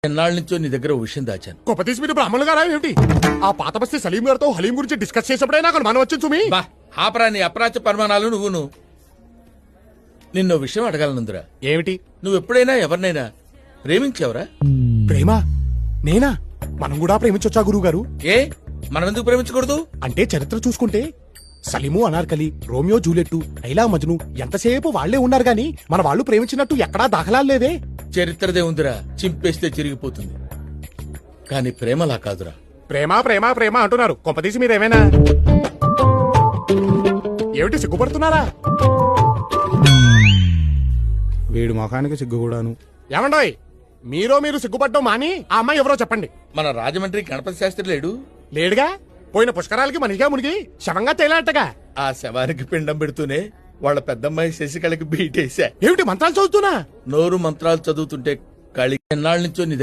ఎన్నాళ్ళ నుంచో నీ దగ్గర ఓ విషయం దాచాను. గొప్పతీసి మీరు బ్రాహ్మణులు గారా ఏమిటి? ఆ పాత బస్తీ సలీం గారితో హలీం గురించి డిస్కస్ చేసినప్పుడే నాకు మనం వచ్చింది సుమి. బా ఆపరా నీ అప్రాచ్య పరిమాణాలు నువ్వును. నిన్నో విషయం అడగాలనుందిరా. ఏమిటి? నువ్వు ఎప్పుడైనా ఎవరినైనా ప్రేమించావురా? ప్రేమ? నేనా? మనం కూడా ప్రేమించొచ్చా గురువు గారు? ఏ మనం ఎందుకు ప్రేమించకూడదు? అంటే చరిత్ర చూసుకుంటే సలీము, అనార్కలి, రోమియో జూలియట్, లైలా మజ్ను ఎంతసేపు వాళ్లే ఉన్నారు గాని మన వాళ్ళు ప్రేమించినట్టు ఎక్కడా దాఖలాలు లేదే. చరిత్రదే ఉందిరా, చింపేస్తే చిరిగిపోతుంది. కానీ ప్రేమలా కాదురా. ప్రేమ ప్రేమ ప్రేమ అంటున్నారు. కొంపదీసి మీరేమైనా ఏమిటి సిగ్గుపడుతున్నారా? వీడు మొఖానికి సిగ్గు కూడాను. ఏమండోయ్, మీరు సిగ్గుపడ్డం మాని ఆ అమ్మాయి ఎవరో చెప్పండి. మన రాజమండ్రి గణపతి శాస్త్రి లేడు? లేడుగా. పోయిన పుష్కరాలకి మనిషిగా మునిగి శవంగా తేలాటగా. ఆ శవానికి పిండం పెడుతూనే వాళ్ళ పెద్దమ్మాయి శశికళకి బీటేశా. ఏమిటి మంత్రాలు చదువుతున్నా? నోరు మంత్రాలు చదువుతుంటే కళి ఎన్నాళ్ళ నుంచో నీ